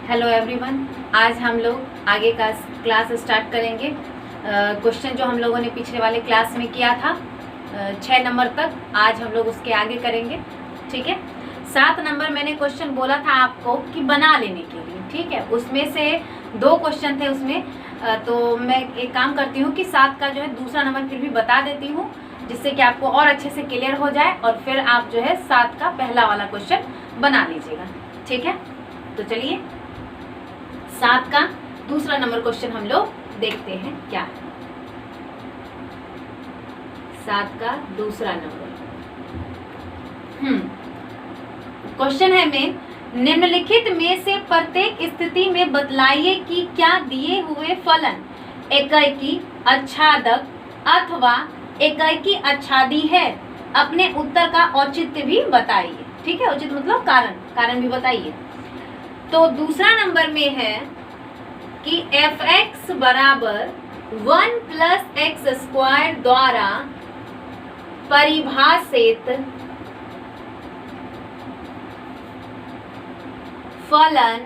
Hello everyone, आज हम लोग आगे का क्लास स्टार्ट करेंगे। क्वेश्चन जो हम लोगों ने पिछले वाले क्लास में किया था 6 नंबर तक, आज हम लोग उसके आगे करेंगे। ठीक है, 7 नंबर मैंने क्वेश्चन बोला था आपको कि बना लेने के लिए। ठीक है, उसमें से 2 क्वेश्चन थे उसमें, तो मैं एक काम करती हूँ कि 7 का जो है दूसरा नंबर फिर भी बता देती हूँ, जिससे कि आपको और अच्छे से क्लियर हो जाए और फिर आप जो है 7 का पहला वाला क्वेश्चन बना लीजिएगा। ठीक है, तो चलिए 7 का दूसरा नंबर क्वेश्चन हम लोग देखते हैं क्या है। 7 का दूसरा नंबर क्वेश्चन है में निम्नलिखित में से प्रत्येक स्थिति में बतलाइए कि क्या दिए हुए फलन एकाकी आच्छादक अथवा एकाकी आच्छादी है। अपने उत्तर का औचित्य भी बताइए। ठीक है, औचित्य मतलब कारण भी बताइए। तो दूसरा नंबर में है कि f(x) बराबर 1 + x² द्वारा परिभाषित फलन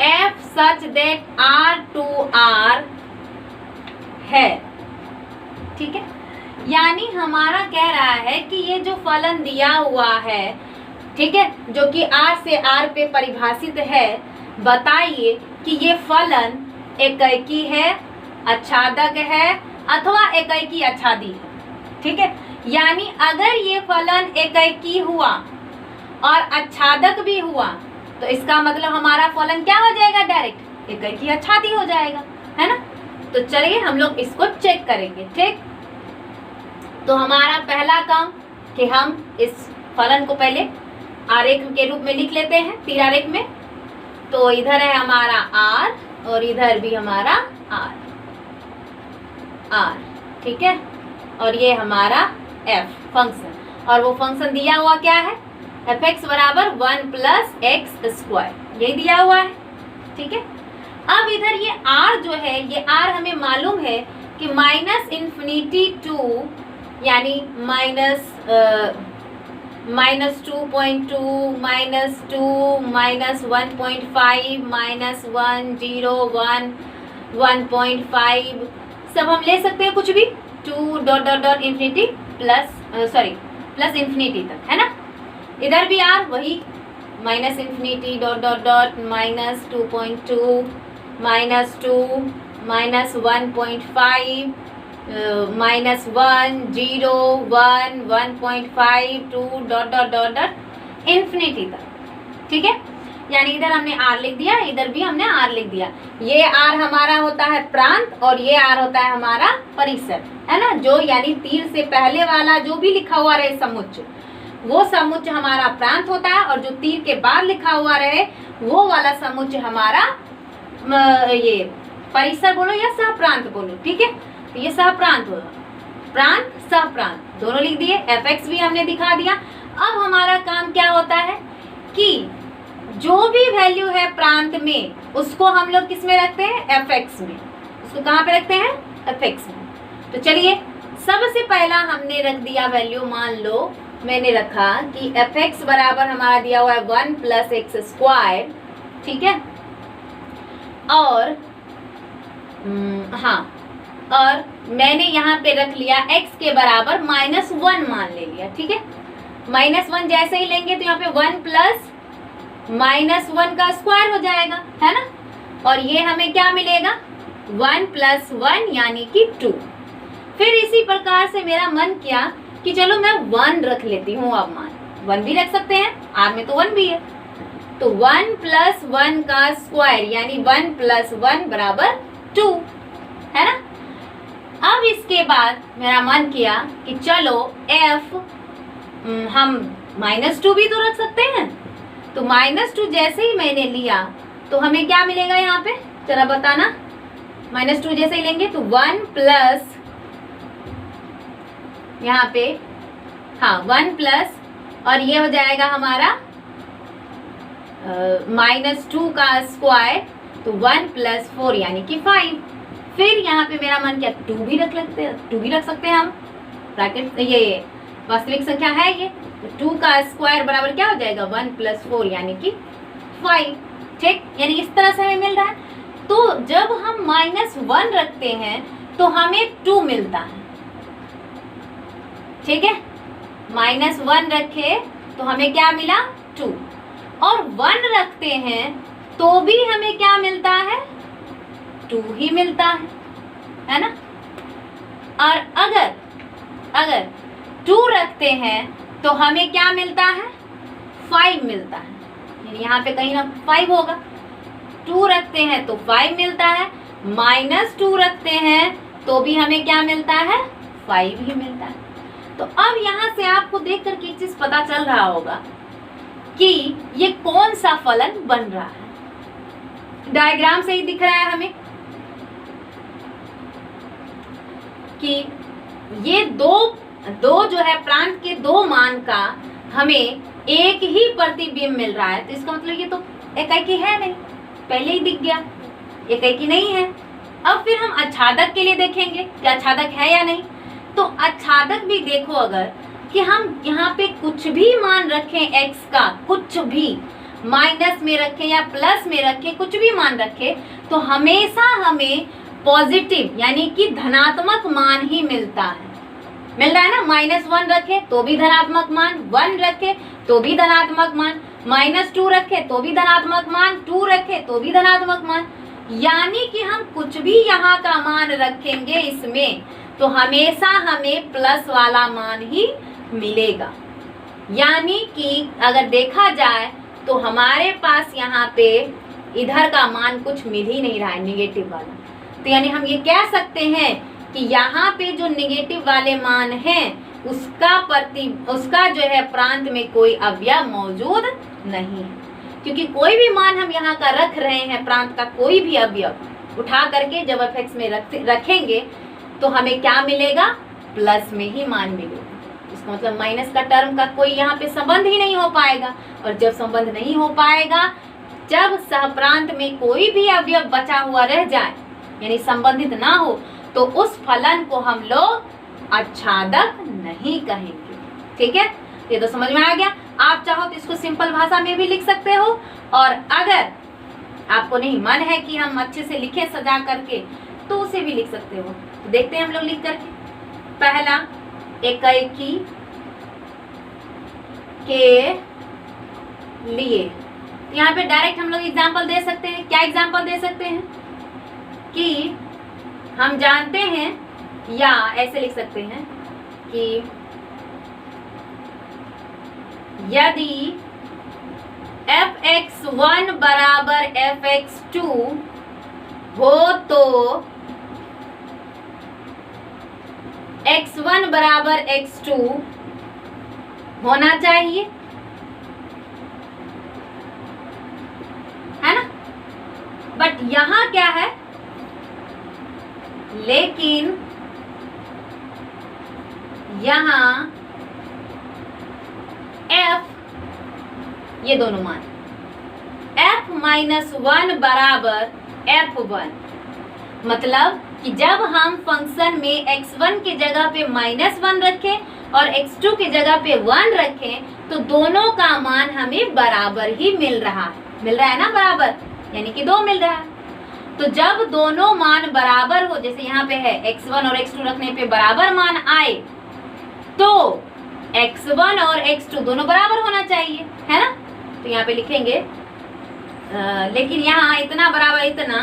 f such that R2R है। ठीक है, यानी हमारा कह रहा है कि ये जो फलन दिया हुआ है, ठीक है, जो कि R से R पे परिभाषित है, बताइए कि ये फलन एकाकी है, आच्छादक है अथवा एकाकी आच्छादी है। ठीक है, यानी अगर ये फलन एकाकी हुआ और आच्छादक भी हुआ तो इसका मतलब हमारा फलन क्या हो जाएगा, डायरेक्ट एकाकी आच्छादी हो जाएगा, है ना। तो चलिए हम लोग इसको चेक करेंगे। ठीक, तो हमारा पहला काम कि हम इस फलन को पहले आरेख के रूप में लिख लेते हैं, तीर आरेख में। तो इधर है हमारा R और इधर भी हमारा R। ठीक है, और ये हमारा f फंक्शन, और वो फंक्शन दिया हुआ क्या है, f(x) बराबर 1 + x², यही दिया हुआ है। ठीक है, अब इधर ये R जो है, ये R हमें मालूम है कि -∞ to यानी -2.2 -2 -1.5 -1 0 1 1.5 सब हम ले सकते हैं, कुछ भी 2 ∞ प्लस इन्फिनिटी तक, है ना। इधर भी R वही -∞ -2.2 -2 -1.5 -1 0 1 1.5 2 इन्फिनिटी तक। ठीक है, यानी इधर हमने R लिख दिया, इधर भी हमने R लिख दिया। ये R हमारा होता है प्रांत और ये R होता है हमारा परिसर, है ना। जो यानी तीर से पहले वाला जो भी लिखा हुआ रहे समुच्च, वो समुच्च हमारा प्रांत होता है, और जो तीर के बाद लिखा हुआ रहे वो वाला समुच्च हमारा ये परिसर बोलो या सहप्रांत बोलो। ठीक है, तो ये सहप्रांत होगा, प्रांत सहप्रांत दोनों लिख दिए। f(x) भी हमने दिखा दिया। अब हमारा काम क्या होता है कि जो भी वैल्यू है प्रांत में उसको हम लोग किस में रखते हैं, f(x) में। उसको कहाँ पे रखते हैं, f(x) में। तो चलिए सबसे पहला हमने रख दिया वैल्यू, मान लो मैंने रखा कि f(x) बराबर हमारा दिया हुआ है 1 + x²। ठीक है, और और मैंने यहाँ पे रख लिया x के बराबर -1 मान ले लिया। ठीक है, -1 जैसे ही लेंगे तो यहाँ पे 1 + -1 का स्क्वायर हो जाएगा, है ना। और ये हमें क्या मिलेगा, 1 + 1 यानी कि 2। फिर इसी प्रकार से मेरा मन किया कि चलो मैं 1 रख लेती हूँ। अब मान 1 भी रख सकते हैं, R में तो 1 भी है। तो 1 + 1 का स्क्वायर यानी 1 + 1 बराबर 2, है ना। अब इसके बाद मेरा मन किया कि चलो f हम -2 भी तो रख सकते हैं। तो -2 जैसे ही मैंने लिया तो हमें क्या मिलेगा यहाँ पे, जरा बताना। -2 जैसे ही लेंगे तो 1 प्लस यहाँ पे 1 प्लस, और ये हो जाएगा हमारा -2 का स्क्वायर, तो 1 + 4 यानी कि 5। फिर यहाँ पे मेरा मन क्या, 2 भी रख सकते हैं हम, ब्रैकेट ये वास्तविक संख्या है ये, तो 2 का स्क्वायर बराबर क्या हो जाएगा 1 + 4 यानी कि 5। ठीक, यानी इस तरह से हमें मिल रहा है। तो जब हम -1 रखते हैं तो हमें 2 मिलता है। ठीक है, -1 रखे तो हमें क्या मिला 2, और 1 रखते हैं तो भी हमें क्या मिलता है 2 ही मिलता है ना। और अगर 2 रखते हैं तो हमें क्या मिलता है 5 मिलता है, यानी यहाँ पे कहीं ना 5 होगा। 2 रखते हैं तो 5 मिलता है, -2 रखते हैं तो भी हमें क्या मिलता है 5 ही मिलता है। तो अब यहाँ से आपको देख करके एक चीज पता चल रहा होगा कि ये कौन सा फलन बन रहा है। डायग्राम से ही दिख रहा है हमें कि ये दो जो है प्रांत के 2 मान का हमें एक ही प्रतिबिंब मिल रहा है। तो इसका मतलब ये तो एकाकी है नहीं, पहले ही दिख गया एकाकी नहीं है। अब फिर हम आच्छादक के लिए देखेंगे कि आच्छादक है या नहीं। तो आच्छादक भी देखो, अगर कि हम यहाँ पे कुछ भी मान रखें x का, कुछ भी माइनस में रखें या प्लस में रखें, कुछ भी मान रखें, तो हमेशा हमें पॉजिटिव यानी कि धनात्मक मान ही मिलता है। मिल रहा है ना, -1 रखे तो भी धनात्मक मान, 1 रखे तो भी धनात्मक मान, -2 रखे तो भी धनात्मक मान, 2 रखे तो भी धनात्मक मान। यानी कि हम कुछ भी यहाँ का मान रखेंगे इसमें तो हमेशा हमें प्लस वाला मान ही मिलेगा। यानी कि अगर देखा जाए तो हमारे पास यहाँ पे इधर का मान कुछ मिल ही नहीं रहा है, निगेटिव वाला। तो यानी हम ये कह सकते हैं कि यहाँ पे जो निगेटिव वाले मान हैं उसका जो है प्रांत में कोई अवयव मौजूद नहीं है, क्योंकि कोई भी मान हम यहाँ का रख रहे हैं, प्रांत का कोई भी अवयव उठा करके जब f(x) में रखेंगे तो हमें क्या मिलेगा प्लस में ही मान मिलेगा। इसका मतलब माइनस का टर्म का कोई यहाँ पे संबंध ही नहीं हो पाएगा। और जब संबंध नहीं हो पाएगा, जब सहप्रांत में कोई भी अवयव बचा हुआ रह जाए यानी संबंधित ना हो, तो उस फलन को हम लोग आच्छादक नहीं कहेंगे। ठीक है, ये तो समझ में आ गया। आप चाहो तो इसको सिंपल भाषा में भी लिख सकते हो, और अगर आपको नहीं मन है कि हम अच्छे से लिखें सजा करके तो उसे भी लिख सकते हो। तो देखते हैं हम लोग लिख करके। पहला एकाकी के लिए यहाँ पे डायरेक्ट हम लोग एग्जाम्पल दे सकते हैं। क्या एग्जाम्पल दे सकते हैं कि हम जानते हैं, या ऐसे लिख सकते हैं कि यदि f(x1) बराबर f(x2) हो तो x1 बराबर x2 होना चाहिए, है ना। बट यहां क्या है, लेकिन यहां f, ये दोनों मान f-1 बराबर f1, मतलब कि जब हम फंक्शन में x1 के जगह पे -1 रखें और x2 के जगह पे 1 रखें तो दोनों का मान हमें बराबर ही मिल रहा है ना, बराबर यानी कि 2 मिल रहा है। तो जब दोनों मान बराबर हो, जैसे यहाँ पे है x1 और x2 रखने पे बराबर मान आए, तो x1 और x2 दोनों बराबर होना चाहिए, है ना। तो यहाँ पे लिखेंगे लेकिन यहाँ इतना बराबर इतना,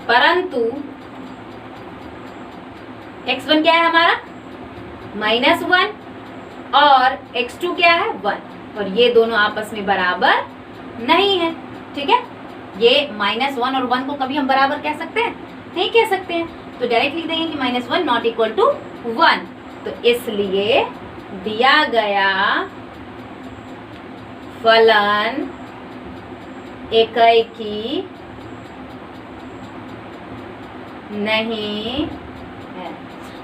परंतु x1 क्या है हमारा -1 और x2 क्या है 1, और ये दोनों आपस में बराबर नहीं है। ठीक है, ये -1 और 1 को कभी हम बराबर कह सकते हैं? नहीं कह सकते हैं। तो डायरेक्ट लिख देंगे कि -1 नॉट इक्वल टू 1। तो इसलिए दिया गया फलन एकाकी नहीं है।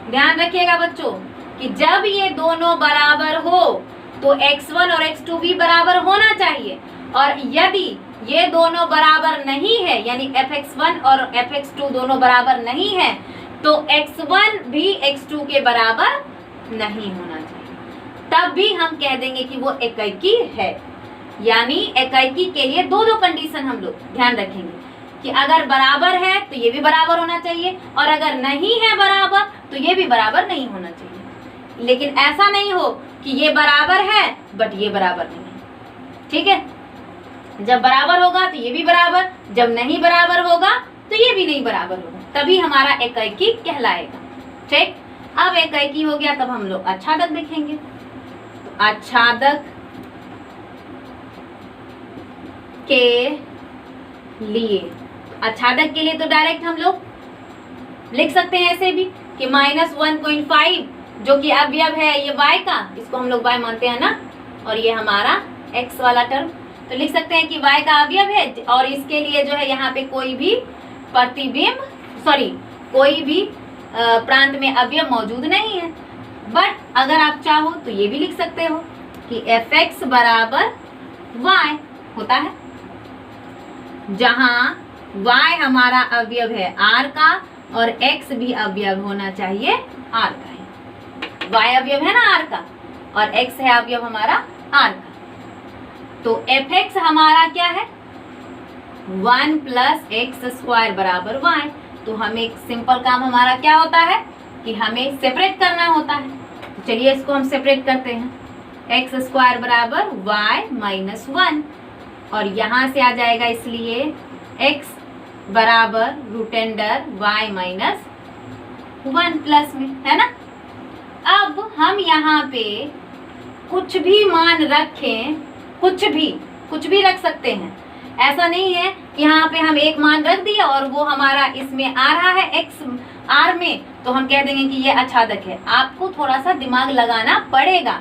ध्यान रखिएगा बच्चों कि जब ये दोनों बराबर हो तो x1 और x2 भी बराबर होना चाहिए, और यदि ये दोनों बराबर नहीं है यानी f(x1) और f(x2) दोनों बराबर नहीं है तो x1 भी x2 के बराबर नहीं होना चाहिए। तब भी हम कह देंगे कि वो एकाकी है। यानी एकाकी के लिए दो दो कंडीशन हम लोग ध्यान रखेंगे कि अगर बराबर है तो ये भी बराबर होना चाहिए, और अगर नहीं है बराबर तो ये भी बराबर नहीं होना चाहिए। लेकिन ऐसा नहीं हो कि ये बराबर है बट ये बराबर नहीं है। ठीक है, जब बराबर होगा तो ये भी बराबर, जब नहीं बराबर होगा तो ये भी नहीं बराबर होगा, तभी हमारा एकाकी कहलाएगा। ठीक, अब एकाकी हो गया, तब हम लोग आच्छादक देखेंगे। तो आच्छादक के लिए, आच्छादक के लिए तो डायरेक्ट हम लोग लिख सकते हैं ऐसे भी कि -1.5 जो कि अवयव है ये y का, इसको हम लोग y मानते हैं ना, और ये हमारा x वाला टर्म, तो लिख सकते हैं कि y का अवयव है। और इसके लिए जो है यहाँ पे कोई भी प्रतिबिंब कोई भी प्रांत में अवयव मौजूद नहीं है। बट अगर आप चाहो तो ये भी लिख सकते हो कि fx बराबर y होता है, जहां y हमारा अवयव है r का और x भी अवयव होना चाहिए r का है। y अवयव है ना r का और x है अवयव हमारा r का। तो fx हमारा क्या है, 1 + x² बराबर y। तो हमें सिंपल काम हमारा क्या होता है कि हमें सेपरेट करना होता है। तो चलिए इसको हम सेपरेट करते हैं। x² बराबर y - 1, और यहाँ से आ जाएगा इसलिए x बराबर √y - 1 प्लस में, है ना। अब हम यहाँ पे कुछ भी मान रखें, कुछ भी रख सकते हैं। ऐसा नहीं है कि यहाँ पे हम एक मान रख दिया और वो हमारा इसमें आ रहा है x r में, तो हम कह देंगे कि ये आच्छादक है। आपको थोड़ा सा दिमाग लगाना पड़ेगा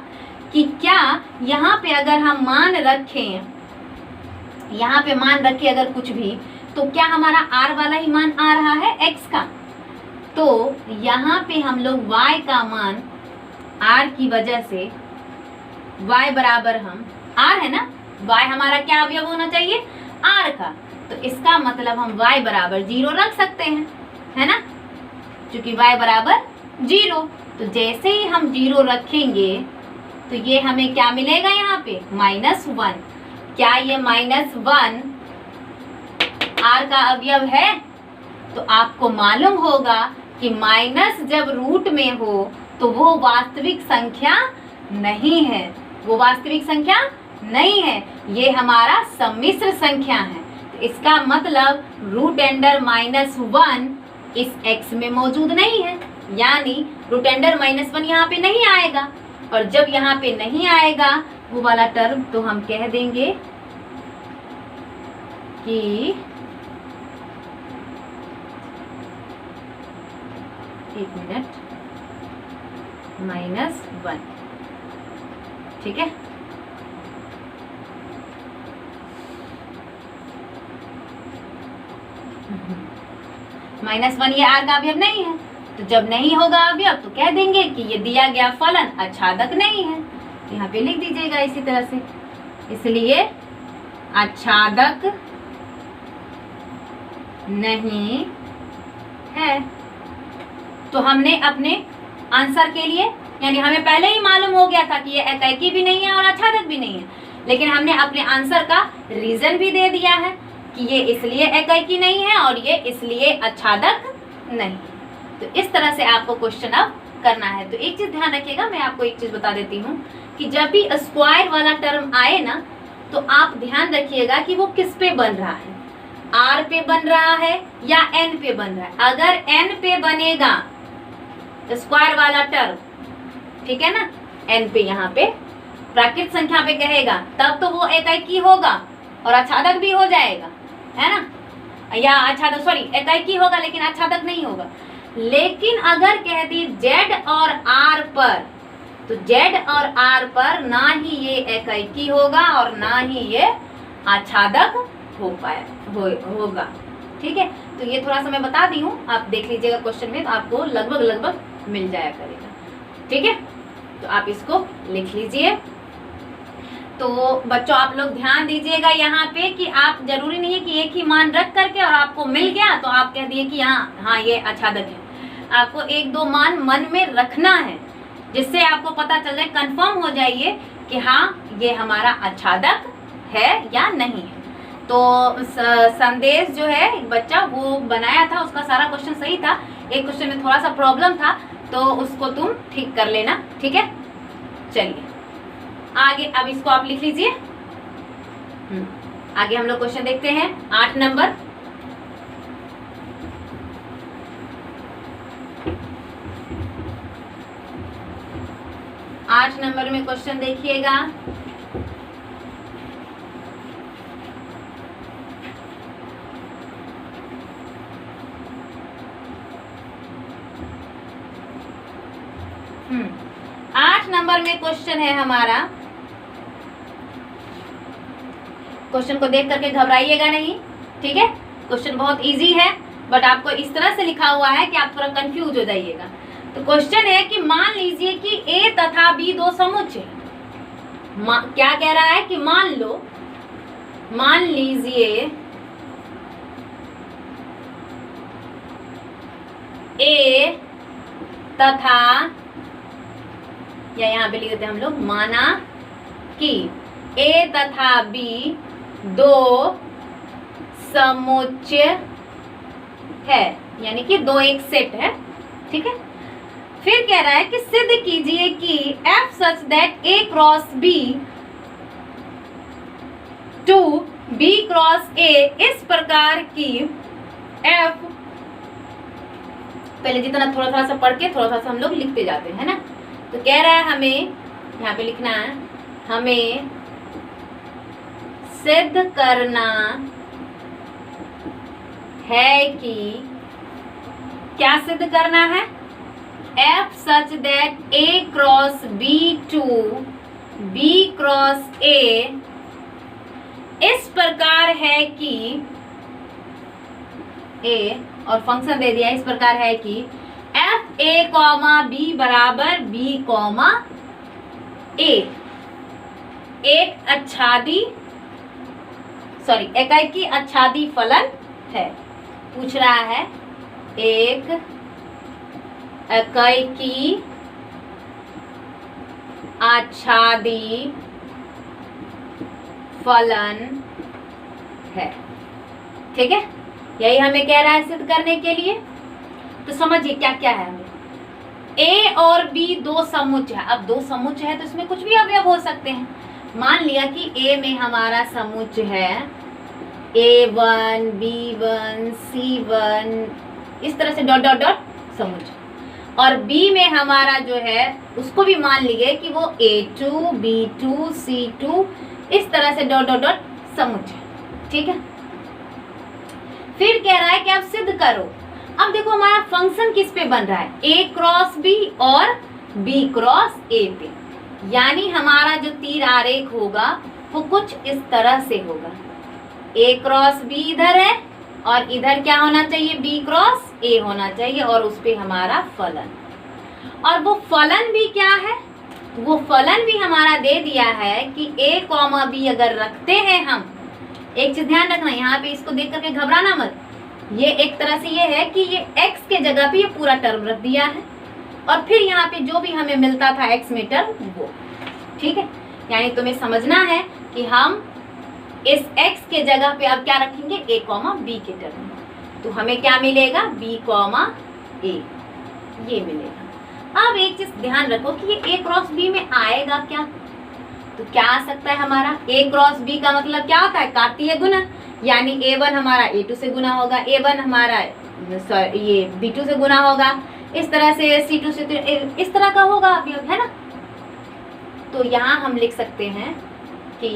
कि क्या यहाँ पे अगर हम मान रखें, यहाँ पे मान रखे अगर कुछ भी, तो क्या हमारा r वाला ही मान आ रहा है x का। तो यहाँ पे हम लोग y का मान r की वजह से y बराबर हम r है ना, y हमारा क्या अवयव होना चाहिए r का, तो इसका मतलब हम y बराबर 0 रख सकते हैं, है ना, क्योंकि y बराबर 0। तो जैसे ही हम 0 रखेंगे तो ये हमें क्या मिलेगा यहाँ पे -1। क्या ये -1 r का अवयव है? तो आपको मालूम होगा कि माइनस जब रूट में हो तो वो वास्तविक संख्या नहीं है, वो वास्तविक संख्या नहीं है, ये हमारा सम्मिश्र संख्या है। तो इसका मतलब √(-1) इस x में मौजूद नहीं है, यानी √(-1) यहाँ पे नहीं आएगा। और जब यहाँ पे नहीं आएगा वो वाला टर्म, तो हम कह देंगे कि -1, ठीक है। -1 ये r का अवयव नहीं है, तो जब नहीं होगा अवयव तो कह देंगे कि ये दिया गया फलन आच्छादक नहीं है। यहाँ पे लिख दीजिएगा इसी तरह से, इसलिए आच्छादक नहीं है। तो हमने अपने आंसर के लिए, यानी हमें पहले ही मालूम हो गया था कि ये एकाकी भी नहीं है और आच्छादक भी नहीं है, लेकिन हमने अपने आंसर का रीजन भी दे दिया है कि ये इसलिए एकाकी नहीं है और ये इसलिए आच्छादक नहीं। तो इस तरह से आपको क्वेश्चन अब करना है। तो एक चीज ध्यान रखिएगा, मैं आपको एक चीज बता देती हूँ कि जब भी स्क्वायर वाला टर्म आए ना, तो आप ध्यान रखिएगा कि वो किस पे बन रहा है, r पे बन रहा है या n पे बन रहा है। अगर n पे बनेगा स्क्वायर वाला टर्म, ठीक है ना, n पे यहाँ पे प्राकृत संख्या पे कहेगा, तब तो वो एकाकी होगा और आच्छादक भी हो जाएगा, है ना, या आच्छादक एकाकी होगा लेकिन आच्छादक नहीं होगा। लेकिन अगर कह दी z और r पर, तो z और r पर ना ही ये एकाकी होगा और ना ही ये आच्छादक होगा। ठीक है, तो ये थोड़ा सा मैं बता दी हूँ, आप देख लीजिएगा क्वेश्चन में, तो आपको लगभग मिल जाया करेगा। ठीक है, तो आप इसको लिख लीजिए। तो बच्चों आप लोग ध्यान दीजिएगा यहाँ पे कि आप, जरूरी नहीं है कि एक ही मान रख करके और आपको मिल गया तो आप कह दिए कि हाँ ये आच्छादक है। आपको 1-2 मान मन में रखना है जिससे आपको पता चल जाए, कंफर्म हो जाइए कि हाँ ये हमारा आच्छादक है या नहीं है। तो संदेश जो है एक बच्चा वो बनाया था, उसका सारा क्वेश्चन सही था, एक क्वेश्चन में थोड़ा सा प्रॉब्लम था, तो उसको तुम ठीक कर लेना, ठीक है। चलिए आगे, अब इसको आप लिख लीजिए। आगे हम लोग क्वेश्चन देखते हैं 8 नंबर। आठ नंबर में क्वेश्चन देखिएगा। आठ नंबर में क्वेश्चन है हमारा। क्वेश्चन को देख करके घबराइएगा नहीं, ठीक है। क्वेश्चन बहुत इजी है, बट आपको इस तरह से लिखा हुआ है कि आप थोड़ा कंफ्यूज हो जाइएगा। तो क्वेश्चन है कि मान लीजिए कि ए तथा बी दो समुच्चय है। क्या कह रहा है कि मान लीजिए ए तथा, या यहाँ पे लिख देते हैं हम लोग, माना कि ए तथा बी दो समुच्चय है, यानी कि दो एक सेट है, ठीक है। फिर कह रहा है कि सिद्ध कीजिए कि f such that a cross b to b cross a इस प्रकार की f, पहले जितना थोड़ा थोड़ा सा पढ़ के थोड़ा सा हम लोग लिखते जाते हैं ना। तो कह रहा है हमें यहाँ पे लिखना है, हमें सिद्ध करना है कि, क्या सिद्ध करना है, f such that a cross b to b cross a इस प्रकार है कि a, और फंक्शन दे दिया इस प्रकार है कि f a कॉमा b बराबर b कॉमा a एक एकाकी आच्छादी फलन है। पूछ रहा है एक एकाकी आच्छादी फलन है, ठीक है। यही हमें कह रहा है सिद्ध करने के लिए। तो समझिए क्या क्या है हमें, a और b दो समुच्चय है। अब दो समुच्चय है तो इसमें कुछ भी अवयव हो सकते हैं। मान लिया कि a में हमारा समुच्चय है a1 b1 c1 इस तरह से डॉट डॉट डॉट समुच्चय, और b में हमारा जो है उसको भी मान लीजिए कि वो a2 b2 c2 इस तरह से डॉट डॉट डॉट समुच्चय, ठीक है। फिर कह रहा है कि आप सिद्ध करो। अब देखो हमारा फंक्शन किस पे बन रहा है, a क्रॉस b और b क्रॉस a पे, यानी हमारा जो तीर आरेख होगा वो कुछ इस तरह से होगा। a क्रॉस b इधर है और इधर क्या होना चाहिए, b क्रॉस a होना चाहिए, और उस पे हमारा फलन। और वो फलन भी क्या है, वो फलन भी हमारा दे दिया है कि a कॉमा b अगर रखते हैं हम, एक चीज ध्यान रखना यहाँ पे, इसको देख करके घबराना मत। ये एक तरह से ये है कि ये x के जगह पे ये पूरा टर्म रख दिया है, और फिर यहाँ पे जो भी हमें मिलता था x में टर्म वो, ठीक है। यानी तुम्हें समझना है कि हम इस x के जगह पे अब क्या रखेंगे, a कॉमा b के टर्म में, तो हमें क्या मिलेगा, b कॉमा a ये मिलेगा। अब एक चीज ध्यान रखो कि ये a क्रॉस b में आएगा क्या, तो क्या आ सकता है हमारा, a क्रॉस b का मतलब क्या होता है, कार्तीय गुणन, यानी a1 हमारा a2 से गुना होगा, a1 हमारा ये b2 से गुना होगा, इस तरह से c2 से इस तरह का होगा अवयव, है ना। तो यहाँ हम लिख सकते हैं कि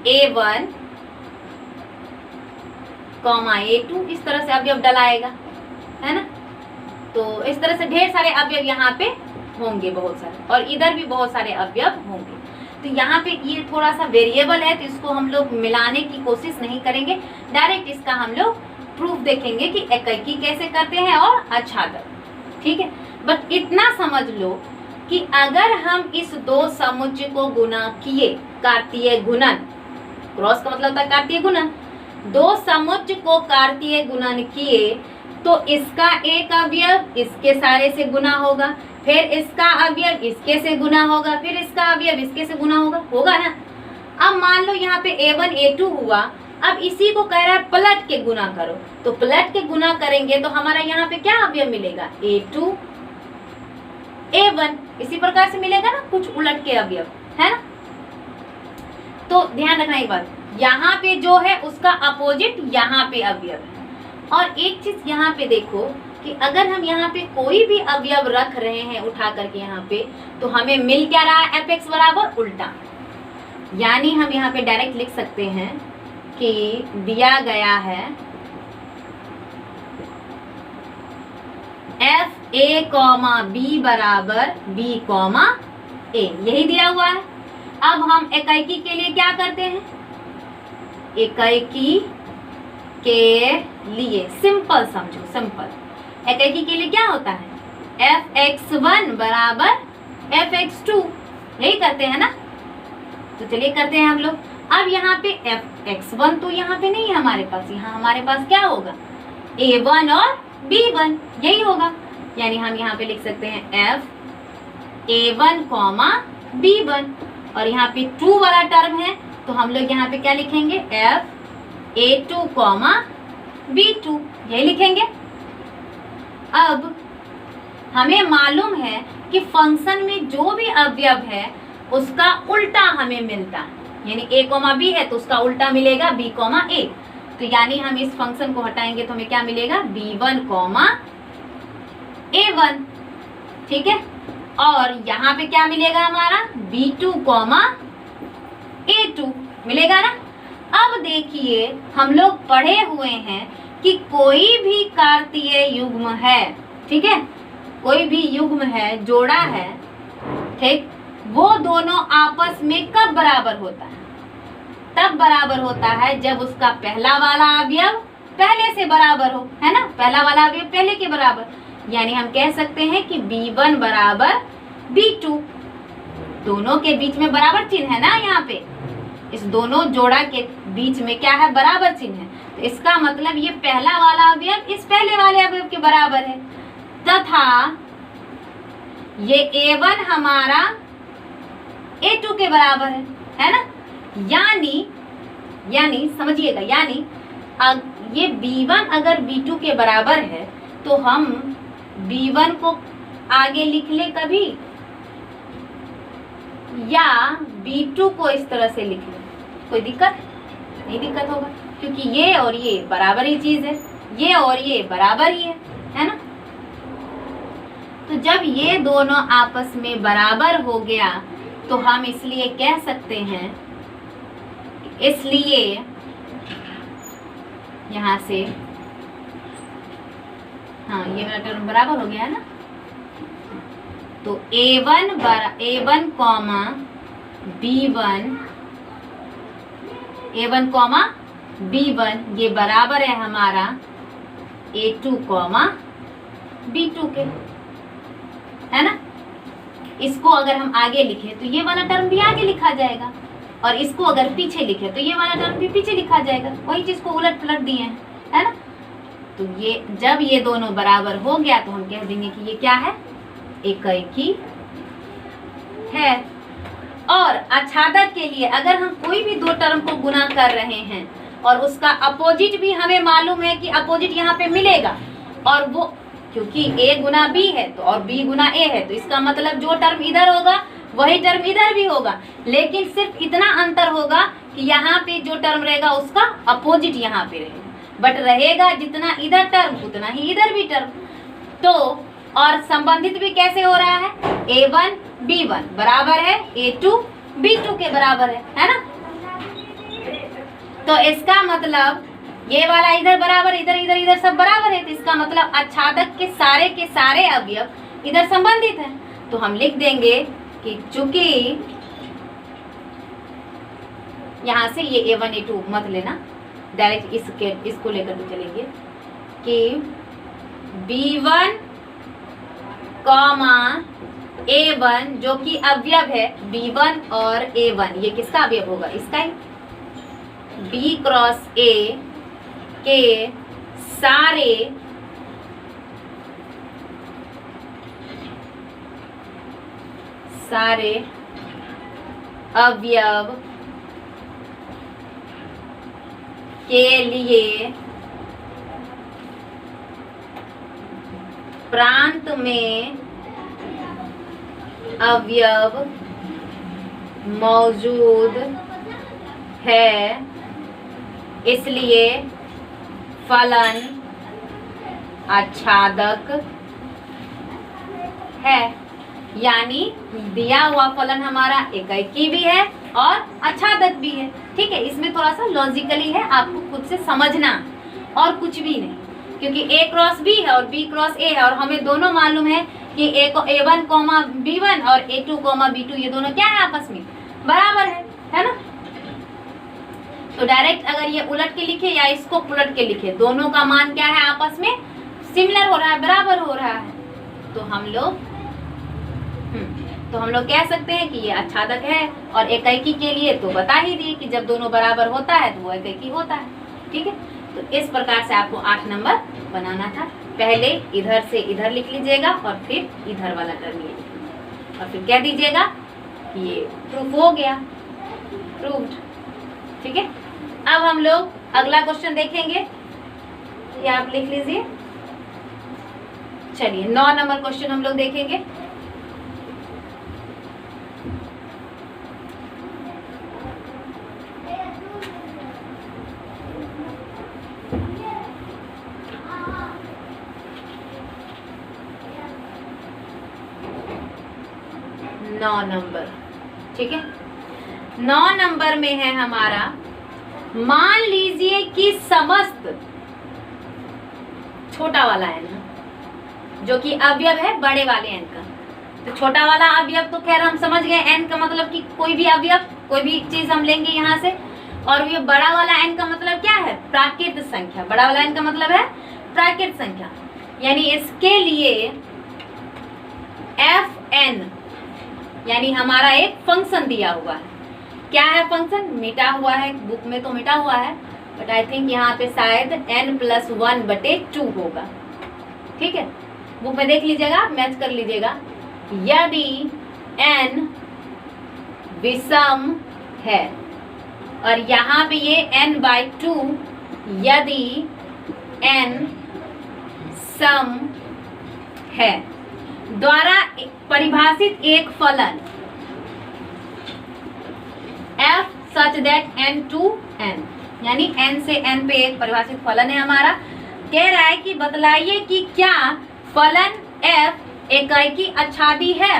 a1 कॉमा a2 इस तरह से अवयव डलाएगा, है ना। तो इस तरह से ढेर सारे अवयव यहाँ पे होंगे, बहुत सारे, और इधर भी बहुत सारे अवयव होंगे। तो यहाँ पे ये थोड़ा सा वेरिएबल है, तो इसको हम लोग मिलाने की कोशिश नहीं करेंगे, डायरेक्ट इसका हम लोग प्रूफ देखेंगे कि एकाकी कैसे करते हैं और आच्छादक, ठीक है। बट इतना समझ लो कि अगर हम इस दो समुच्चय को गुना किए, कार्तीय गुणन, क्रॉस का मतलब होता है कार्तीय गुणन, दो समुच्चय को कार्तीय गुणन किए तो इसका एक अवयव इसके सारे से गुना होगा, फिर इसका अवयव इसके से गुना होगा, फिर इसका अवयव इसके से गुना होगा ना। अब मान लो यहाँ पे A1 A2 हुआ, अब इसी को कह रहा है पलट के गुना करो, तो पलट के गुना करेंगे तो हमारा यहाँ पे क्या अवयव मिलेगा, A2 A1, इसी प्रकार से मिलेगा ना, कुछ उलट के अवयव, है ना। तो ध्यान रखना एक बात, यहाँ पे जो है उसका अपोजिट यहाँ पे अवयव है। और एक चीज यहाँ पे देखो कि अगर हम यहाँ पे कोई भी अवयव रख रहे हैं उठा करके यहाँ पे, तो हमें मिल क्या रहा है, fx बराबर उल्टा। यानी हम यहाँ पे डायरेक्ट लिख सकते हैं कि दिया गया है f a, b बराबर b, a, यही दिया हुआ है। अब हम इकाई के लिए क्या करते हैं, इकाई के लिए सिंपल समझो, सिंपल इकाई के लिए क्या होता है, fx1 बराबर fx2, यही करते हैं ना। तो चलिए करते हैं हम लोग। अब यहाँ पे fx1 तो यहाँ पे नहीं है हमारे पास, यहाँ हमारे पास क्या होगा, a1 और b1, यही होगा। यानी हम यहाँ पे लिख सकते हैं f a1, b1, और यहाँ पे 2 वाला टर्म है तो हम लोग यहाँ पे क्या लिखेंगे, f a2, b2, यही लिखेंगे। अब हमें मालूम है कि फंक्शन में जो भी अवयव है उसका उल्टा हमें मिलता है, यानी a, b है तो उसका उल्टा मिलेगा b, a। तो यानी हम इस फंक्शन को हटाएंगे तो हमें क्या मिलेगा, b1, a1, ठीक है। और यहाँ पे क्या मिलेगा हमारा, b2, a2 मिलेगा ना। अब देखिए हम लोग पढ़े हुए हैं कि कोई भी कार्तीय युग्म है, ठीक है, कोई भी युग्म है, जोड़ा है, ठीक, वो दोनों आपस में कब बराबर होता है, तब बराबर होता है जब उसका पहला वाला अवयव पहले से बराबर हो, है ना, पहला वाला अवयव पहले के बराबर। यानी हम कह सकते हैं कि b1 बराबर b2, दोनों के बीच में बराबर चिन्ह है ना, यहाँ पे इस दोनों जोड़ा के बीच में क्या है, बराबर चिन्ह है। तो इसका मतलब ये पहला वाला अवयव इस पहले वाले अवयव के बराबर है, तथा ये a1 हमारा a2 के बराबर है ना। यानी समझिएगा, यानी ये b1 अगर b2 के बराबर है तो हम b1 को आगे लिख ले कभी, या b2 को इस तरह से लिख ले, कोई दिक्कत नहीं, दिक्कत होगा, क्योंकि ये और ये बराबर ही चीज है, ये और ये बराबर ही है ना। तो जब ये दोनों आपस में बराबर हो गया तो हम इसलिए कह सकते हैं, इसलिए यहाँ से, हाँ ये वाला टर्म बराबर हो गया है ना, तो a1, b1 ये बराबर है हमारा a2, b2 के, है ना। इसको अगर हम आगे लिखें तो ये वाला टर्म भी आगे लिखा जाएगा, और इसको अगर पीछे लिखे तो ये वाला टर्म भी पीछे लिखा जाएगा, वही चीज को उलट पलट दिए हैं, है ना। तो ये जब ये दोनों बराबर हो गया तो हम कह देंगे कि ये क्या है, इकाई है। और आच्छादक के लिए अगर हम कोई भी दो टर्म को गुना कर रहे हैं और उसका अपोजिट भी हमें मालूम है कि अपोजिट यहाँ पे मिलेगा, और वो क्योंकि a गुना b है तो और b गुना a है, तो इसका मतलब जो टर्म इधर होगा वही टर्म इधर भी होगा, लेकिन सिर्फ इतना अंतर होगा कि यहाँ पे जो टर्म रहेगा उसका अपोजिट यहाँ पे रहेगा, बट रहेगा जितना इधर टर्म उतना ही इधर भी टर्म। तो और संबंधित भी कैसे हो रहा है, a1 b1 बराबर है a2 b2 के बराबर है ना। तो इसका मतलब ये वाला इधर बराबर, इधर सब बराबर है, तो इसका मतलब आच्छादक के सारे अवयव इधर संबंधित है। तो हम लिख देंगे कि चूंकि यहाँ से ये a1 a2 मत लेना, डायरेक्ट इसको लेकर के चलेंगे कि b1, a1 जो कि अवयव है b1 और a1, ये किसका अवयव होगा, इसका ही, b क्रॉस a के सारे सारे अवयव के लिए प्रांत में अवयव मौजूद है, इसलिए फलन आच्छादक है। यानी दिया हुआ फलन हमारा एकाकी भी है और आच्छादक भी है। ठीक है, इसमें थोड़ा सा लॉजिकली है, आपको खुद से समझना और कुछ भी नहीं, क्योंकि a क्रॉस b है और b क्रॉस a है और हमें दोनों मालूम है कि a1, b1 और a2, b2 ये दोनों क्या है, आपस में बराबर है ना। तो डायरेक्ट अगर ये उलट के लिखे या इसको उलट के लिखे, दोनों का मान क्या है, आपस में सिमिलर हो रहा है, बराबर हो रहा है, तो हम लोग कह सकते हैं कि ये आच्छादक है। और एकाकी के लिए तो बता ही दिए कि जब दोनों बराबर होता है तो वो एकाकी होता है। ठीक है, तो इस प्रकार से आपको 8 नंबर बनाना था। पहले इधर से इधर लिख लीजिएगा और फिर इधर वाला टर्म लीजिएगा और फिर कह दीजिएगा कि ये प्रूफ हो गया, प्रूव्ड। ठीक है, अब हम लोग अगला क्वेश्चन देखेंगे, ये आप लिख लीजिए। चलिए 9 नंबर क्वेश्चन हम लोग देखेंगे। नौ नंबर, ठीक है, 9 नंबर में है हमारा, मान लीजिए कि समस्त छोटा वाला n जो कि अवयव है बड़े वाले n का। तो छोटा वाला अवयव तो खैर हम समझ गए, n का मतलब कि कोई भी अवयव, कोई भी चीज हम लेंगे यहाँ से। और ये बड़ा वाला n का मतलब क्या है, प्राकृत संख्या। बड़ा वाला n का मतलब है प्राकृत संख्या। यानी इसके लिए fn यानी हमारा एक फंक्शन दिया हुआ है। क्या है फंक्शन, मिटा हुआ है, बुक में तो मिटा हुआ है, बट आई थिंक यहाँ पे शायद n+1/2 होगा। ठीक है, बुक में देख लीजिएगा, मैच कर लीजिएगा। यदि n विषम है और यहाँ पे ये n/2 यदि n सम है, द्वारा परिभाषित एक फलन f such that n to n, यानी n से n पे एक परिभाषित फलन है हमारा। कह रहा है कि बतलाइए कि क्या फलन f एकाकी आच्छादी है।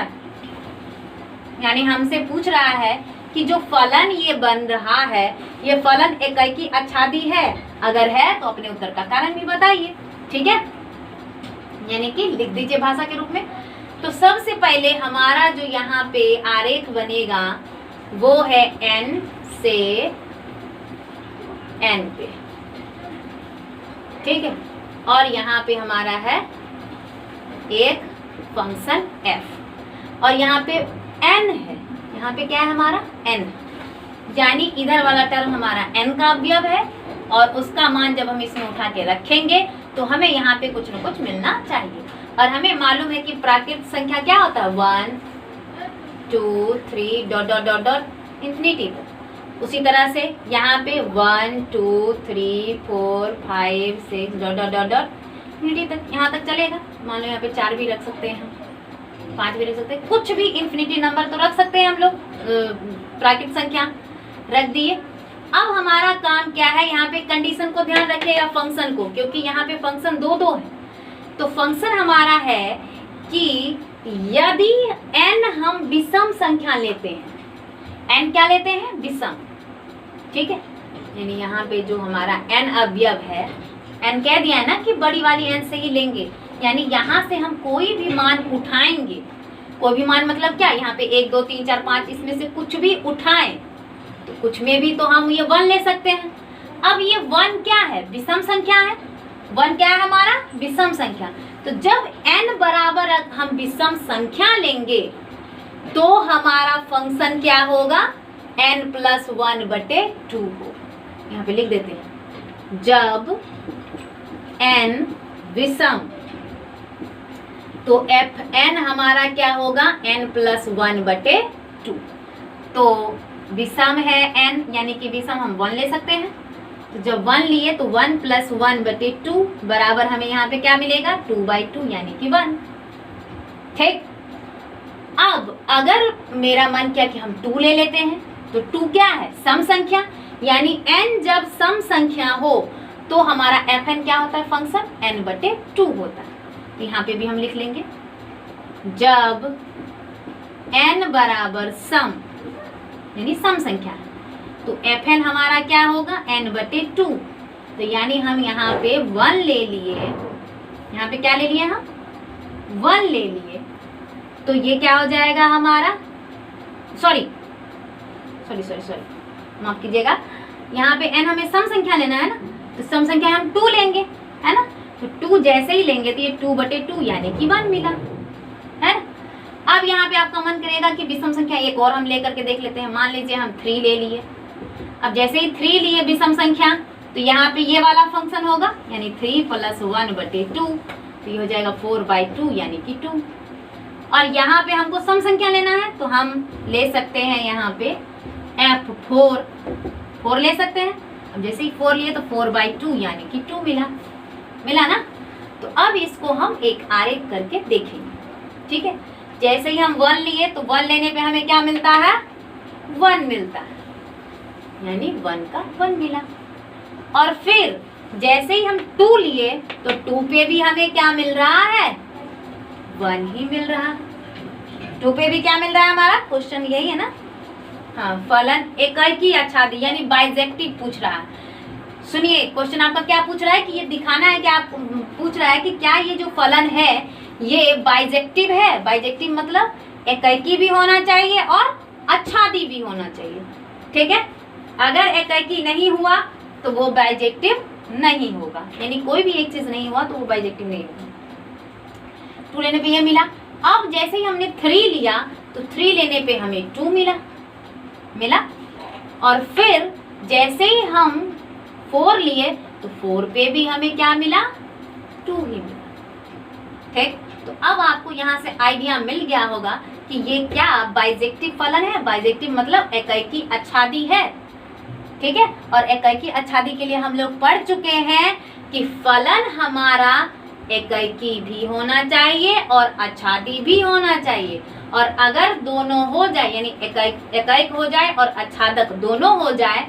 यानी हमसे पूछ रहा है कि जो फलन ये बन रहा है ये फलन एकाकी आच्छादी है, अगर है तो अपने उत्तर का कारण भी बताइए। ठीक है, यानी कि लिख दीजिए भाषा के रूप में। तो सबसे पहले हमारा जो यहाँ पे आरेख बनेगा वो है n से n पे। ठीक है, और यहाँ पे हमारा है एक फंक्शन f और यहाँ पे n है, यहाँ पे क्या है हमारा n, यानी इधर वाला टर्म हमारा n का अवयव है और उसका मान जब हम इसमें उठा के रखेंगे तो हमें यहाँ पे कुछ न कुछ मिलना चाहिए। और हमें मालूम है कि प्राकृत संख्या क्या होता है, 1 2 3 dot dot dot dot infinity तक। उसी तरह से यहाँ पे 1 2 3 4 5 6 dot dot dot dot infinity तक, यहाँ तक चलेगा। मान लो यहाँ पे 4 भी रख सकते हैं, 5 भी रख सकते हैं, कुछ भी इन्फिनिटी नंबर तो रख सकते हैं हम लोग, प्राकृत संख्या रख दिए। अब हमारा काम क्या है, यहाँ पे कंडीशन को ध्यान रखिएगा, फंक्शन को, क्योंकि यहाँ पे फंक्शन दो है। तो फंक्शन हमारा है कि यदि n हम विषम संख्या लेते हैं, n क्या लेते हैं, विषम। ठीक है, यानी यहाँ पे जो हमारा n अवयव है, n कह दिया है ना कि बड़ी वाली n से ही लेंगे, यानी यहाँ से हम कोई भी मान उठाएंगे, कोई भी मान मतलब क्या, यहाँ पे 1 2 3 4 5 इसमें से कुछ भी उठाएं तो कुछ में भी तो हम ये 1 ले सकते हैं। अब ये 1 क्या है, विषम संख्या है, 1 क्या है हमारा, विषम संख्या। तो जब n बराबर हम विषम संख्या लेंगे तो हमारा फंक्शन क्या होगा, n+1/2 हो। यहाँ पे लिख देते हैं, जब n विषम तो एफ एन हमारा क्या होगा, n+1/2। तो विषम है n, यानी कि विषम हम 1 ले सकते हैं। तो जब 1 लिए तो 1+1/2 बराबर हमें यहाँ पे क्या मिलेगा, 2/2 यानी कि 1। ठीक, अब अगर मेरा मन किया कि हम 2 ले लेते हैं, तो 2 क्या है, सम संख्या, यानी n जब सम संख्या हो तो हमारा fn क्या होता है, फंक्शन n/2 होता है। तो यहाँ पे भी हम लिख लेंगे, जब n बराबर सम यानी सम संख्या है तो fn हमारा क्या होगा, n/2। तो यानी हम यहाँ पे 1 ले लिए, यहाँ पे क्या ले लिए हम, 1 ले लिए, तो ये क्या हो जाएगा हमारा, सॉरी माफ कीजिएगा, यहाँ पे n हमें सम संख्या लेना है ना, तो सम संख्या हम 2 लेंगे, है ना। तो 2 जैसे ही लेंगे तो ये 2/2 यानी कि 1 मिला, है ना। अब यहाँ पे आपका मन करेगा कि विषम संख्या एक और हम लेकर के देख लेते हैं। मान लीजिए हम 3 ले लिए। अब जैसे ही 3 लिए विषम संख्या, तो यहाँ पे ये वाला फंक्शन होगा, यानी 3 + 1/2, तो ये हो जाएगा 4/2 यानी कि 2। और यहाँ पे हमको सम संख्या लेना है, तो हम ले सकते हैं यहाँ पे f4 ले सकते हैं। अब जैसे ही 4 लिए तो 4/2 यानी कि 2 मिला ना। तो अब इसको हम एक आरेख करके देखेंगे, ठीक है। जैसे ही हम 1 लिए तो 1 लेने पे हमें क्या मिलता है, 1 मिलता है, यानी 1 का 1 मिला। और फिर जैसे ही हम 2 लिए तो 2 पे भी हमें क्या मिल रहा है, 1 ही मिल रहा है। 2 पे भी क्या मिल रहा है, हमारा क्वेश्चन यही है ना। हाँ, फलन एकाकी आच्छादी यानी बाइजेक्टिव पूछ रहा है। सुनिए, क्वेश्चन आपका क्या पूछ रहा है कि ये दिखाना है कि आप पूछ रहा है कि क्या ये जो फलन है ये बाइजेक्टिव है। बाइजेक्टिव मतलब एकाकी भी होना चाहिए और आच्छादी भी होना चाहिए, ठीक है। अगर एकाकी नहीं हुआ तो वो बाइजेक्टिव नहीं होगा, यानी कोई भी एक चीज नहीं हुआ तो वो बाइजेक्टिव नहीं होगा। 2 लेने पे ये मिला। अब जैसे ही हमने 3 लिया तो 3 लेने पे हमें 2 मिला। और फिर जैसे ही हम 4 लिए तो 4 पे भी हमें क्या मिला, 2 ही मिला, ठीक। तो अब आपको यहाँ से आइडिया मिल गया होगा कि ये क्या बाइजेक्टिव फलन है। बाइजेक्टिव मतलब एकाकी आच्छादी है, ठीक है। और एकाकी आच्छादी के लिए हम लोग पढ़ चुके हैं कि फलन हमारा एकाकी भी होना चाहिए और आच्छादी भी होना चाहिए। और अगर दोनों हो जाए, यानी एकाक हो जाए और आच्छादक दोनों हो जाए,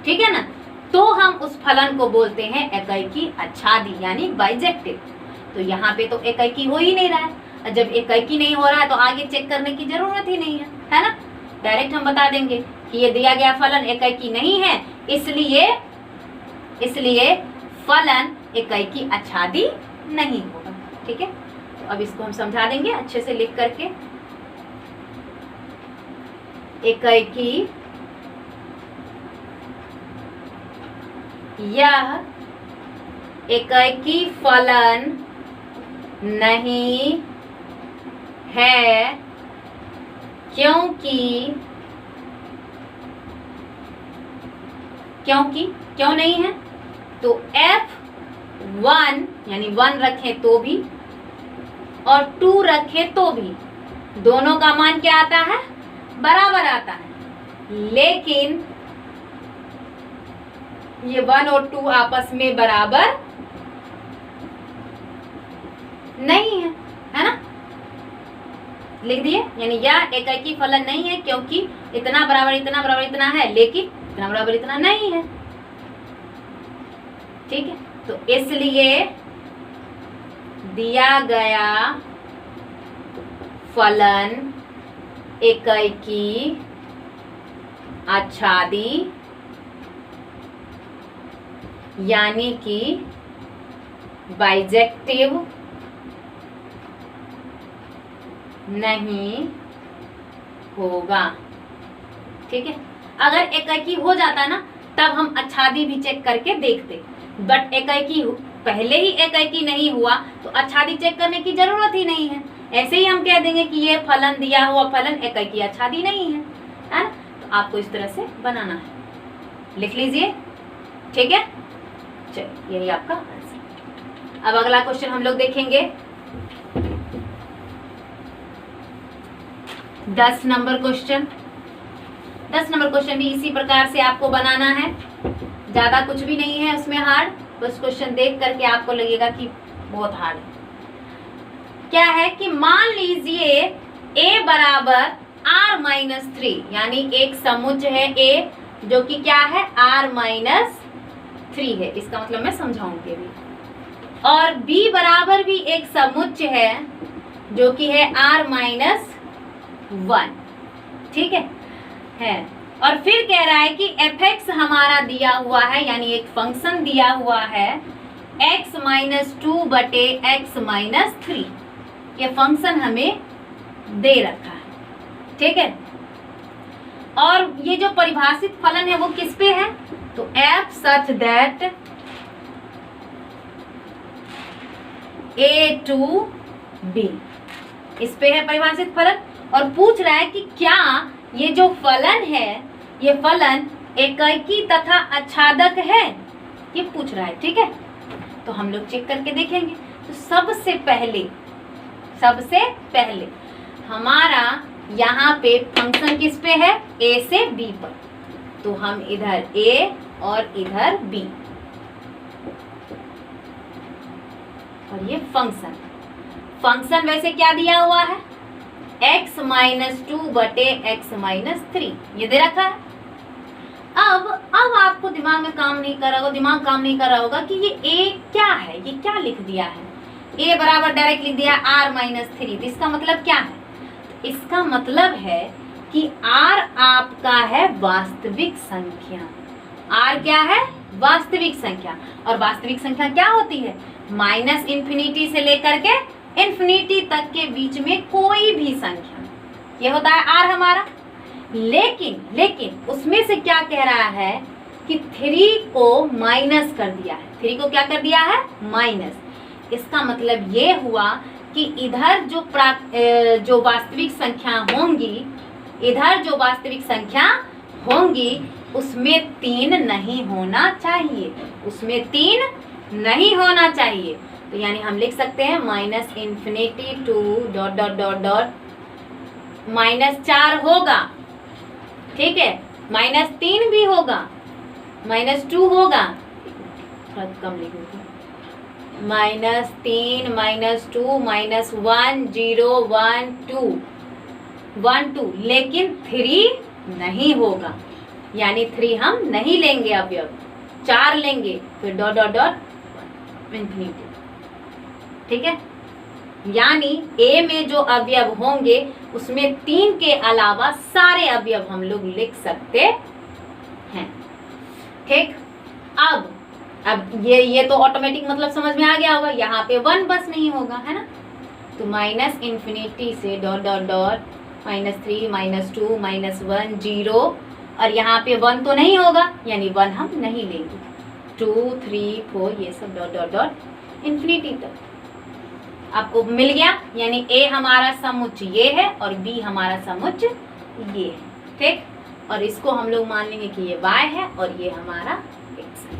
ठीक है ना, तो हम उस फलन को बोलते हैं एकाकी आच्छादी यानी बाइजेक्टिव। तो यहाँ पे तो एकाकी हो ही नहीं रहा है। जब एकाकी नहीं हो रहा है तो आगे चेक करने की जरूरत ही नहीं है ना। डायरेक्ट हम बता देंगे कि ये दिया गया फलन एकाकी नहीं है, इसलिए फलन एकाकी आच्छादी नहीं होगा, ठीक है। तो अब इसको हम समझा देंगे अच्छे से लिख करके। एकाकी यह एकाकी फलन नहीं है क्यों नहीं है, तो F1 यानी 1 रखें तो भी और 2 रखें तो भी दोनों का मान क्या आता है, बराबर आता है। लेकिन ये 1 और 2 आपस में बराबर नहीं है ना। लिख दिए, यानी यह एकाकी फलन नहीं है क्योंकि इतना बराबर इतना है, लेकिन इतना बराबर इतना नहीं है, ठीक है। तो इसलिए दिया गया फलन एकाकी आच्छादी यानी कि बाइजेक्टिव नहीं होगा, ठीक है। अगर एकाकी हो जाता ना तब हम आच्छादी भी चेक करके देखते, बट एकाकी पहले ही एकाकी नहीं हुआ तो आच्छादी चेक करने की जरूरत ही नहीं है। ऐसे ही हम कह देंगे कि ये फलन दिया हुआ फलन एकाकी आच्छादी नहीं है ना। तो आपको इस तरह से बनाना है, लिख लीजिए, ठीक है। चलिए, यही आपका आंसर। अब अगला क्वेश्चन हम लोग देखेंगे। 10 नंबर क्वेश्चन। 10 नंबर क्वेश्चन भी इसी प्रकार से आपको बनाना है, ज्यादा कुछ भी नहीं है उसमें हार्ड, बस क्वेश्चन देख करके आपको लगेगा कि बहुत हार्ड है। क्या है कि मान लीजिए a बराबर r-3, यानी एक समुच्चय है a जो कि क्या है r-3 है, इसका मतलब मैं समझाऊंगी भी। और b बराबर भी एक समुच्चय है जो कि है r-1, ठीक है। और फिर कह रहा है कि fx हमारा दिया हुआ है, यानी एक फंक्शन दिया हुआ है x-2/x-3, ये फंक्शन हमें दे रखा है, ठीक है। और ये जो परिभाषित फलन है वो किस पे है, तो f such that a to b, इस पे है परिभाषित फलन। और पूछ रहा है कि क्या ये जो फलन है ये फलन एकैकी तथा आच्छादक है, ये पूछ रहा है, ठीक है। तो हम लोग चेक करके देखेंगे। तो सबसे पहले हमारा यहाँ पे फंक्शन किस पे है, a से b पर, तो हम इधर a और इधर b, और ये फंक्शन वैसे क्या दिया हुआ है, x-2/x-3, ये दे रखा है। अब आपको दिमाग काम नहीं कर रहा होगा कि ये a क्या है, ये क्या लिख दिया है, a बराबर डायरेक्ट लिख दिया r-3, तो इसका मतलब क्या है, इसका मतलब है कि r आपका है वास्तविक संख्या। r क्या है, वास्तविक संख्या। और वास्तविक संख्या क्या होती है, -∞ से लेकर के ∞ तक के बीच में कोई भी संख्या, ये होता है r हमारा। लेकिन उसमें से क्या कह रहा है कि 3 को माइनस कर दिया है, 3 को क्या कर दिया है, माइनस। इसका मतलब ये हुआ कि इधर जो वास्तविक संख्या होंगी, उसमें 3 नहीं होना चाहिए, तो यानी हम लिख सकते हैं -∞ to ... -4 होगा, ठीक है, -3 भी होगा, -2 होगा, थोड़ा कम लिखूंगी, -3, -2, -1, 0, 1, 2, लेकिन 3 नहीं होगा, यानी 3 हम नहीं लेंगे, अवयव 4 लेंगे, फिर ... इन्फिनिटी, ठीक है। यानी a में जो अवयव होंगे उसमें 3 के अलावा सारे अवयव हम लोग लिख सकते हैं, ठीक। अब ये तो ऑटोमेटिक मतलब समझ में आ गया होगा, यहाँ पे 1 बस नहीं होगा, है ना। तो -∞ से ... -3, -2, -1, 0, और यहाँ पे 1 तो नहीं होगा, यानी 1 हम नहीं लेंगे, 2, 3, 4, ये सब ... इन्फिनिटी तक आपको मिल गया। यानी a हमारा समुच्चय ये है और b हमारा समुच्चय ये है, ठीक। और इसको हम लोग मान लेंगे कि ये y है और ये हमारा x है।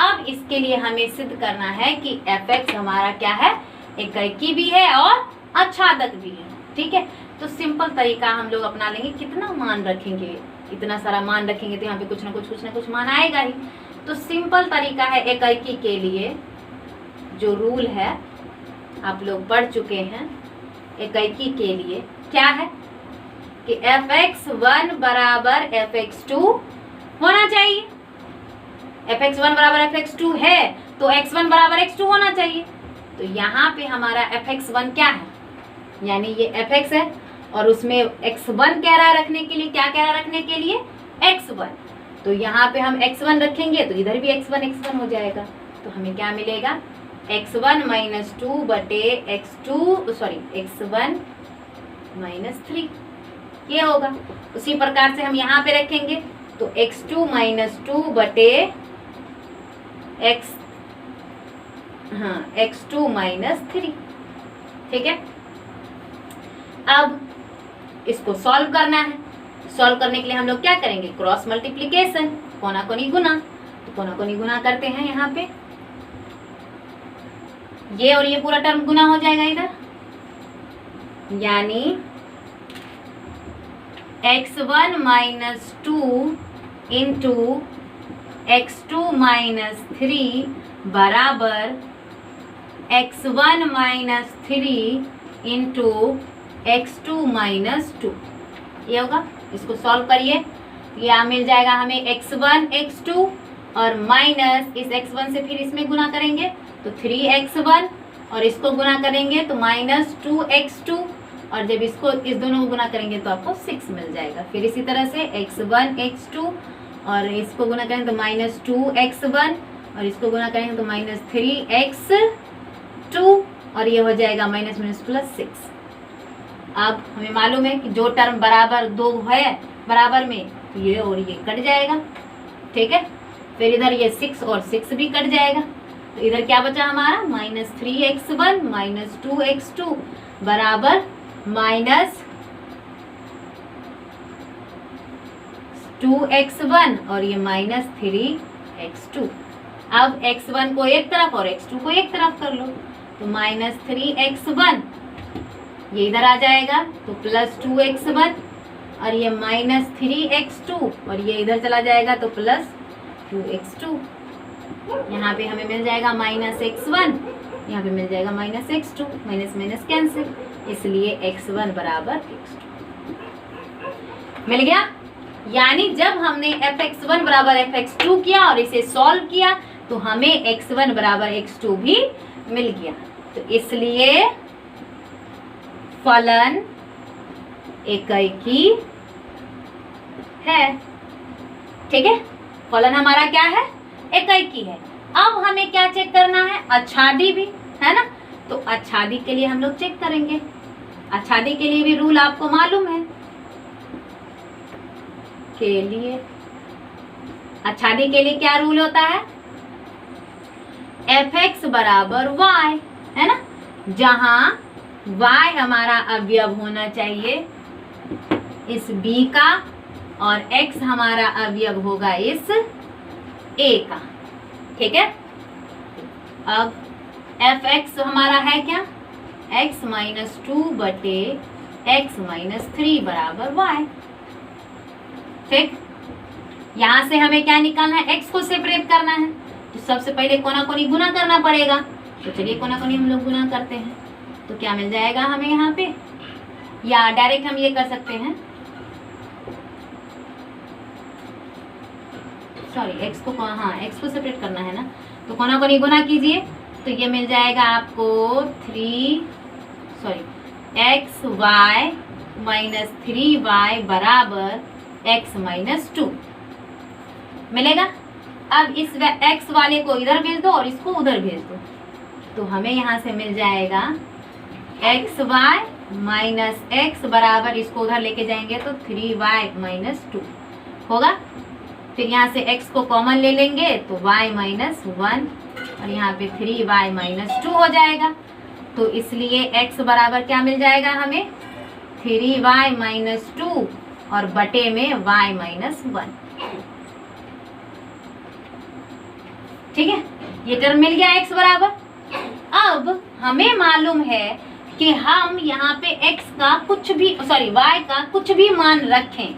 अब इसके लिए हमें सिद्ध करना है कि fx हमारा क्या है, एकैकी भी है और आच्छादक भी है, ठीक है। तो सिंपल तरीका हम लोग अपना लेंगे, कितना मान रखेंगे, इतना सारा मान रखेंगे तो यहाँ पे कुछ ना कुछ मान आएगा ही। तो सिंपल तरीका है एकैकी के लिए, जो रूल है आप लोग पढ़ चुके हैं, एकैकी के लिए क्या है कि fx1 बराबर fx2 होना चाहिए। fx1 बराबर fx2 है तो x1 बराबर x2 होना चाहिए। तो यहाँ पे हमारा fx1 क्या है, यानी ये fx है और उसमें x1 कह रहा है रखने के लिए, क्या कह रहा है रखने के लिए, x1। तो यहाँ पे हम x1 रखेंगे तो इधर भी x1 हो जाएगा। तो हमें क्या मिलेगा, x1 - 3, ये होगा। उसी प्रकार से हम यहाँ पे रखेंगे तो x2 - 3, ठीक है। अब इसको सॉल्व करना है। सॉल्व करने के लिए हम लोग क्या करेंगे, क्रॉस मल्टीप्लिकेशन, कोना कोनी गुना। तो कोना कोनी गुना करते हैं, यहाँ पे ये और ये पूरा टर्म गुना हो जाएगा इधर, यानी x1 minus 2 into x2 minus 3 बराबर x1 minus 3 into x2 minus 2। ये होगा, इसको सॉल्व करिए। ये मिल जाएगा हमें x1 x2 और माइनस इस x1 से फिर इसमें गुना करेंगे तो 3x1 और इसको गुना करेंगे तो माइनस 2x2 और जब इसको इस दोनों को गुना करेंगे तो आपको 6 मिल जाएगा। फिर इसी तरह से x1 x2 और इसको गुना करेंगे तो माइनस 2x1 और इसको गुना करेंगे तो माइनस 3x2 और ये हो जाएगा माइनस माइनस प्लस 6। अब हमें मालूम है कि जो टर्म बराबर दो है बराबर में तो ये और ये कट जाएगा, ठीक है। फिर इधर ये 6 और 6 भी कट जाएगा तो इधर क्या बचा हमारा माइनस 3x1 माइनस 2x2 बराबर माइनस 2x1 और ये माइनस 3x2। अब x1 को एक तरफ और x2 को एक तरफ कर लो तो माइनस 3x1 ये इधर आ जाएगा तो प्लस 2x1 और ये माइनस 3x2 और ये इधर चला जाएगा तो प्लस 2x2। यहाँ पे हमें मिल जाएगा माइनस x1, यहाँ पे मिल जाएगा minus x2, minus minus cancel, इसलिए x1 बराबर x2 मिल गया। यानी जब हमने fx1 बराबर fx2 किया और इसे सॉल्व किया तो हमें x1 बराबर x2 भी मिल गया। तो इसलिए फलन एकाकी है, ठीक है। फलन हमारा क्या है, एकाकी है। अब हमें क्या चेक करना है, आच्छादी भी है ना। तो आच्छादी के लिए हम लोग चेक करेंगे। आच्छादी के लिए भी रूल आपको मालूम है। के लिए आच्छादी के लिए क्या रूल होता है, fx बराबर y है ना, जहां y हमारा अवयव होना चाहिए इस b का और x हमारा अवयव होगा इस a का, ठीक है। अब fx हमारा है क्या, x माइनस 2 बटे x माइनस 3 बराबर y, ठीक। यहां से हमें क्या निकालना है, x को सेपरेट करना है तो सबसे पहले कोना कोनी गुना करना पड़ेगा। तो चलिए कोना कोनी हम लोग गुना करते हैं तो क्या मिल जाएगा हमें यहाँ पे, या डायरेक्ट हम ये कर सकते हैं, सॉरी x को, हाँ x को सेपरेट करना है ना, तो कोना कोनी गुना कीजिए तो ये मिल जाएगा आपको x y माइनस 3y बराबर x माइनस 2 मिलेगा। अब इस x वाले को इधर भेज दो और इसको उधर भेज दो तो हमें यहाँ से मिल जाएगा एक्स वाई माइनस एक्स बराबर, इसको उधर लेके जाएंगे तो 3y माइनस 2 होगा। फिर यहाँ से x को कॉमन ले लेंगे तो y माइनस 1 और यहाँ पे 3y माइनस 2 हो जाएगा। तो इसलिए x बराबर क्या मिल जाएगा हमें, 3y माइनस 2 और बटे में y माइनस 1, ठीक है। ये टर्म मिल गया x बराबर। अब हमें मालूम है कि हम यहाँ पे x का कुछ भी y का कुछ भी मान रखें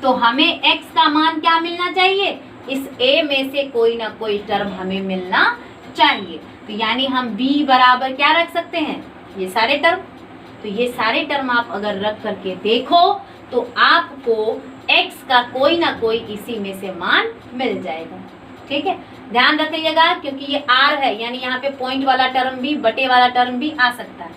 तो हमें x का मान क्या मिलना चाहिए, इस a में से कोई ना कोई टर्म हमें मिलना चाहिए। तो यानी हम b बराबर क्या रख सकते हैं, ये सारे टर्म। तो ये सारे टर्म आप अगर रख करके देखो तो आपको x का कोई ना कोई इसी में से मान मिल जाएगा, ठीक है। ध्यान रखिएगा क्योंकि ये r है, यानी यहाँ पे पॉइंट वाला टर्म भी, बटे वाला टर्म भी आ सकता है,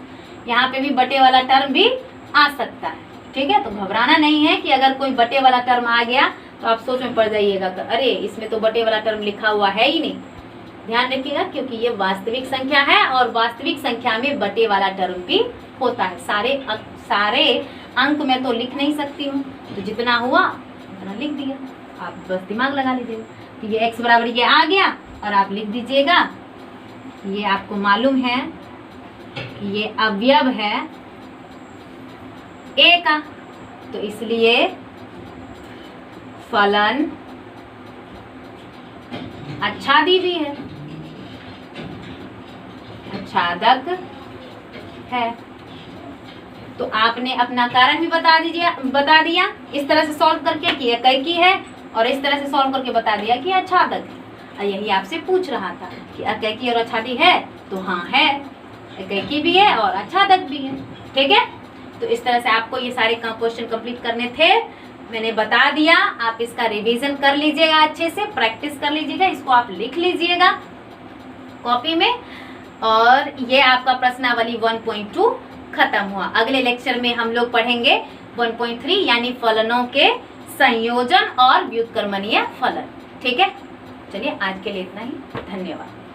यहाँ पे भी बटे वाला टर्म भी आ सकता है, ठीक है। तो घबराना नहीं है कि अगर कोई बटे वाला टर्म आ गया तो आप सोच में पड़ जाइएगा तो अरे इसमें तो बटे वाला टर्म लिखा हुआ है ही नहीं। ध्यान रखिएगा क्योंकि ये वास्तविक संख्या है और वास्तविक संख्या में बटे वाला टर्म भी होता है। सारे अंक में तो लिख नहीं सकती हूँ, तो जितना हुआ उतना लिख दिया, आप बस दिमाग लगा लीजिएगा। तो ये x बराबर ये आ गया और आप लिख दीजिएगा, ये आपको मालूम है कि ये अवयव है a का, तो इसलिए फलन आच्छादी भी है, आच्छादक है, तो आपने अपना कारण भी बता दिया इस तरह से सॉल्व करके कि एकैकी है, और इस तरह से सॉल्व करके बता दिया कि अच्छादक है। और यही आपसे पूछ रहा था कि एकैकी और अच्छादी है, तो हाँ है, एकैकी भी है और अच्छादक भी है। ठीक है, तो इस तरह से आपको ये सारे क्वेश्चन कंप्लीट करने थे, मैंने बता दिया। आप इसका रिवीजन कर लीजिएगा, अच्छे से प्रैक्टिस कर लीजिएगा, इसको आप लिख लीजिएगा कॉपी में। और ये आपका प्रश्नावली 1.2 खत्म हुआ। अगले लेक्चर में हम लोग पढ़ेंगे 1.3 यानी फलनों के संयोजन और व्युत्क्रमणीय फलन। ठीक है, चलिए आज के लिए इतना ही, धन्यवाद।